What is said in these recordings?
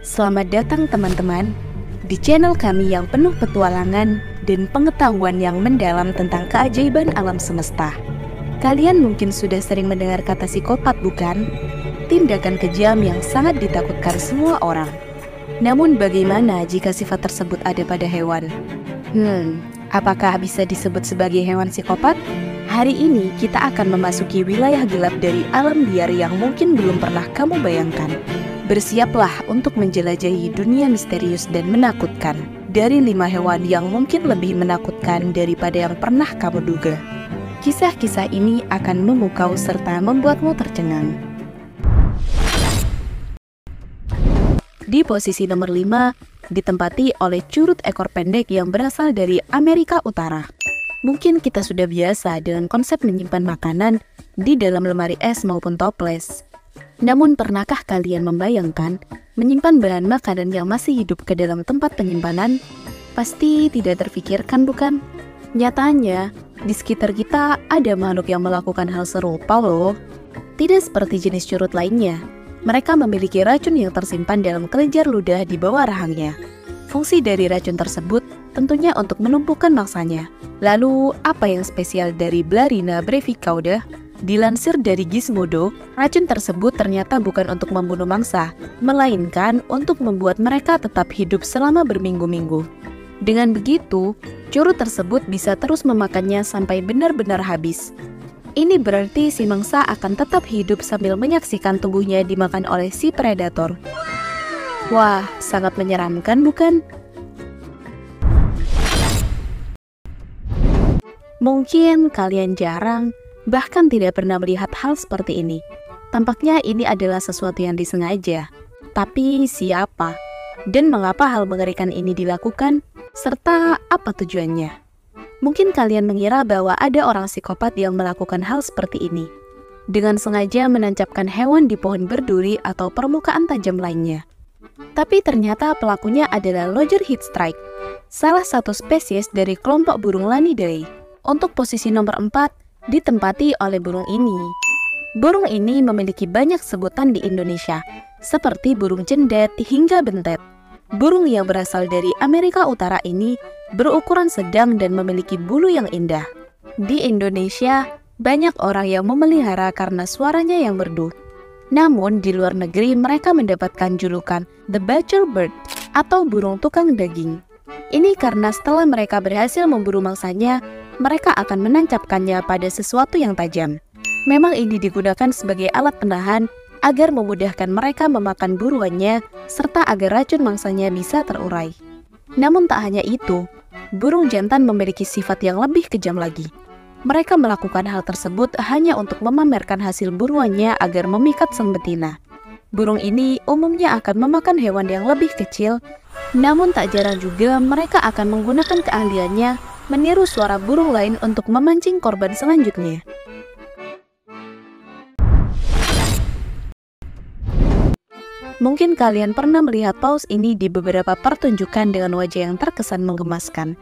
Selamat datang teman-teman di channel kami yang penuh petualangan dan pengetahuan yang mendalam tentang keajaiban alam semesta. Kalian mungkin sudah sering mendengar kata psikopat, bukan? Tindakan kejam yang sangat ditakutkan semua orang. Namun bagaimana jika sifat tersebut ada pada hewan? Apakah bisa disebut sebagai hewan psikopat? Hari ini kita akan memasuki wilayah gelap dari alam liar yang mungkin belum pernah kamu bayangkan. Bersiaplah untuk menjelajahi dunia misterius dan menakutkan dari 5 hewan yang mungkin lebih menakutkan daripada yang pernah kamu duga. Kisah-kisah ini akan memukau serta membuatmu tercengang. Di posisi nomor 5, ditempati oleh curut ekor pendek yang berasal dari Amerika Utara. Mungkin kita sudah biasa dengan konsep menyimpan makanan di dalam lemari es maupun toples. Namun pernahkah kalian membayangkan menyimpan bahan makanan yang masih hidup ke dalam tempat penyimpanan? Pasti tidak terfikirkan, bukan? Nyatanya, di sekitar kita ada makhluk yang melakukan hal serupa loh. Tidak seperti jenis curut lainnya, mereka memiliki racun yang tersimpan dalam kelenjar ludah di bawah rahangnya. Fungsi dari racun tersebut tentunya untuk menumpukan mangsanya. Lalu, apa yang spesial dari Blarina brevikauda? Dilansir dari Gizmodo, racun tersebut ternyata bukan untuk membunuh mangsa, melainkan untuk membuat mereka tetap hidup selama berminggu-minggu. Dengan begitu, curut tersebut bisa terus memakannya sampai benar-benar habis. Ini berarti si mangsa akan tetap hidup sambil menyaksikan tubuhnya dimakan oleh si predator. Wah, sangat menyeramkan, bukan? Mungkin kalian jarang, bahkan tidak pernah melihat hal seperti ini. Tampaknya ini adalah sesuatu yang disengaja. Tapi siapa? Dan mengapa hal mengerikan ini dilakukan? Serta apa tujuannya? Mungkin kalian mengira bahwa ada orang psikopat yang melakukan hal seperti ini, dengan sengaja menancapkan hewan di pohon berduri atau permukaan tajam lainnya. Tapi ternyata pelakunya adalah lodger hitchstrike, salah satu spesies dari kelompok burung Lanidae. Untuk posisi nomor 4, ditempati oleh burung ini. Burung ini memiliki banyak sebutan di Indonesia, seperti burung cendet hingga bentet. Burung yang berasal dari Amerika Utara ini berukuran sedang dan memiliki bulu yang indah. Di Indonesia, banyak orang yang memelihara karena suaranya yang merdu. Namun di luar negeri mereka mendapatkan julukan The Butcher Bird atau burung tukang daging. Ini karena setelah mereka berhasil memburu mangsanya, mereka akan menancapkannya pada sesuatu yang tajam. Memang ini digunakan sebagai alat penahan agar memudahkan mereka memakan buruannya serta agar racun mangsanya bisa terurai. Namun tak hanya itu, burung jantan memiliki sifat yang lebih kejam lagi. Mereka melakukan hal tersebut hanya untuk memamerkan hasil buruannya agar memikat sang betina. Burung ini umumnya akan memakan hewan yang lebih kecil, namun tak jarang juga mereka akan menggunakan keahliannya meniru suara burung lain untuk memancing korban selanjutnya. Mungkin kalian pernah melihat paus ini di beberapa pertunjukan dengan wajah yang terkesan menggemaskan.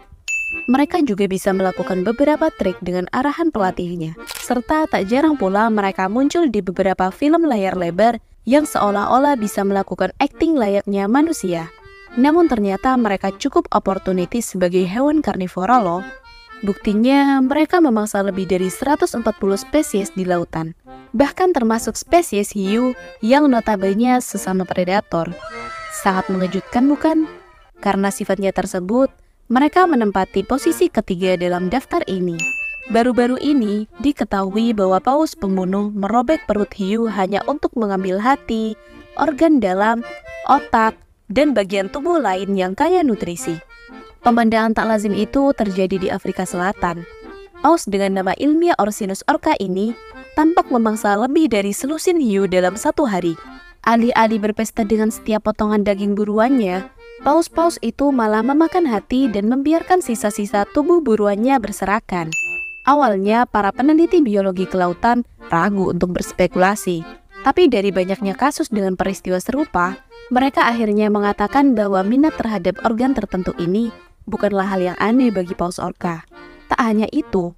Mereka juga bisa melakukan beberapa trik dengan arahan pelatihnya, serta tak jarang pula mereka muncul di beberapa film layar lebar yang seolah-olah bisa melakukan akting layaknya manusia. Namun ternyata mereka cukup opportunity sebagai hewan karnivora loh. Buktinya mereka memangsa lebih dari 140 spesies di lautan. Bahkan termasuk spesies hiu yang notabene sesama predator. Sangat mengejutkan, bukan? Karena sifatnya tersebut, mereka menempati posisi ketiga dalam daftar ini. Baru-baru ini diketahui bahwa paus pembunuh merobek perut hiu hanya untuk mengambil hati, organ dalam, otak, dan bagian tubuh lain yang kaya nutrisi. Pemandangan tak lazim itu terjadi di Afrika Selatan. Paus dengan nama ilmiah Orcinus orca ini tampak memangsa lebih dari selusin hiu dalam satu hari. Alih-alih berpesta dengan setiap potongan daging buruannya, paus-paus itu malah memakan hati dan membiarkan sisa-sisa tubuh buruannya berserakan. Awalnya, para peneliti biologi kelautan ragu untuk berspekulasi. Tapi dari banyaknya kasus dengan peristiwa serupa, mereka akhirnya mengatakan bahwa minat terhadap organ tertentu ini bukanlah hal yang aneh bagi paus orca. Tak hanya itu,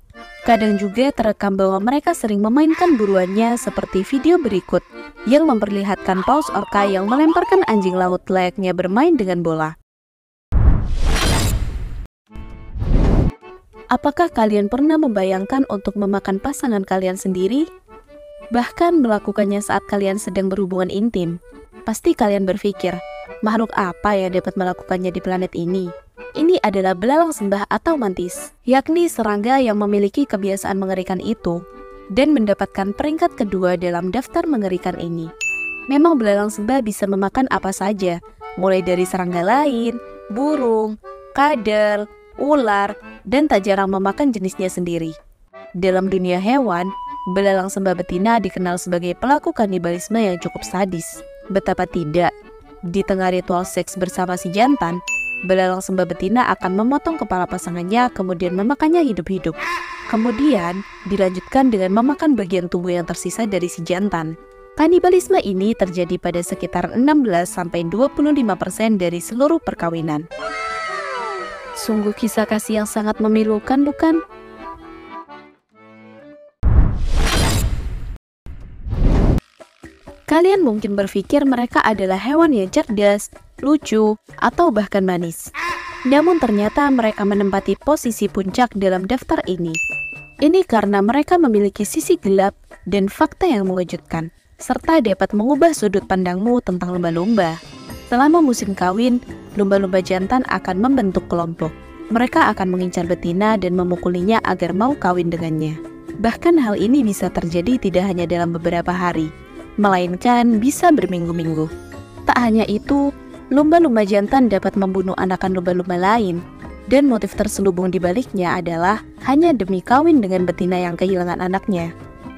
Kadang juga terekam bahwa mereka sering memainkan buruannya seperti video berikut yang memperlihatkan paus orca yang melemparkan anjing laut layaknya bermain dengan bola. Apakah kalian pernah membayangkan untuk memakan pasangan kalian sendiri? Bahkan melakukannya saat kalian sedang berhubungan intim. Pasti kalian berpikir, makhluk apa yang dapat melakukannya di planet ini? Ini adalah belalang sembah atau mantis, yakni serangga yang memiliki kebiasaan mengerikan itu, dan mendapatkan peringkat kedua dalam daftar mengerikan ini. Memang belalang sembah bisa memakan apa saja, mulai dari serangga lain, burung, kadal, ular, dan tak jarang memakan jenisnya sendiri. Dalam dunia hewan, belalang sembah betina dikenal sebagai pelaku kanibalisme yang cukup sadis. Betapa tidak, di tengah ritual seks bersama si jantan, belalang sembah betina akan memotong kepala pasangannya kemudian memakannya hidup-hidup. Kemudian dilanjutkan dengan memakan bagian tubuh yang tersisa dari si jantan. Kanibalisme ini terjadi pada sekitar 16-25% dari seluruh perkawinan. Sungguh kisah kasih yang sangat memilukan, bukan? Kalian mungkin berpikir mereka adalah hewan yang cerdas, lucu, atau bahkan manis. Namun ternyata mereka menempati posisi puncak dalam daftar ini. Ini karena mereka memiliki sisi gelap dan fakta yang mengejutkan, serta dapat mengubah sudut pandangmu tentang lumba-lumba. Selama musim kawin, lumba-lumba jantan akan membentuk kelompok. Mereka akan mengincar betina dan memukulinya agar mau kawin dengannya. Bahkan hal ini bisa terjadi tidak hanya dalam beberapa hari, melainkan bisa berminggu-minggu. Tak hanya itu, lumba-lumba jantan dapat membunuh anakan lumba-lumba lain, dan motif terselubung di baliknya adalah hanya demi kawin dengan betina yang kehilangan anaknya.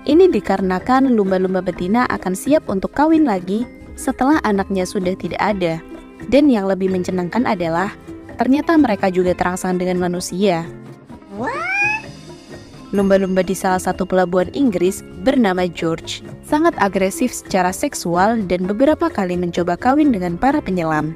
Ini dikarenakan lumba-lumba betina akan siap untuk kawin lagi setelah anaknya sudah tidak ada. Dan yang lebih menyenangkan adalah, ternyata mereka juga terangsang dengan manusia. Lumba-lumba di salah satu pelabuhan Inggris bernama George sangat agresif secara seksual dan beberapa kali mencoba kawin dengan para penyelam.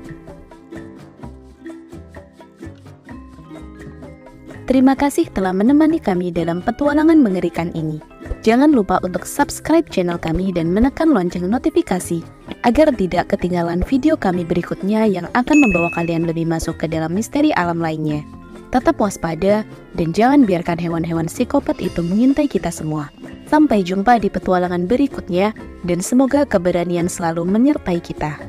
Terima kasih telah menemani kami dalam petualangan mengerikan ini. Jangan lupa untuk subscribe channel kami dan menekan lonceng notifikasi agar tidak ketinggalan video kami berikutnya yang akan membawa kalian lebih masuk ke dalam misteri alam lainnya. Tetap waspada dan jangan biarkan hewan-hewan psikopat itu mengintai kita semua. Sampai jumpa di petualangan berikutnya dan semoga keberanian selalu menyertai kita.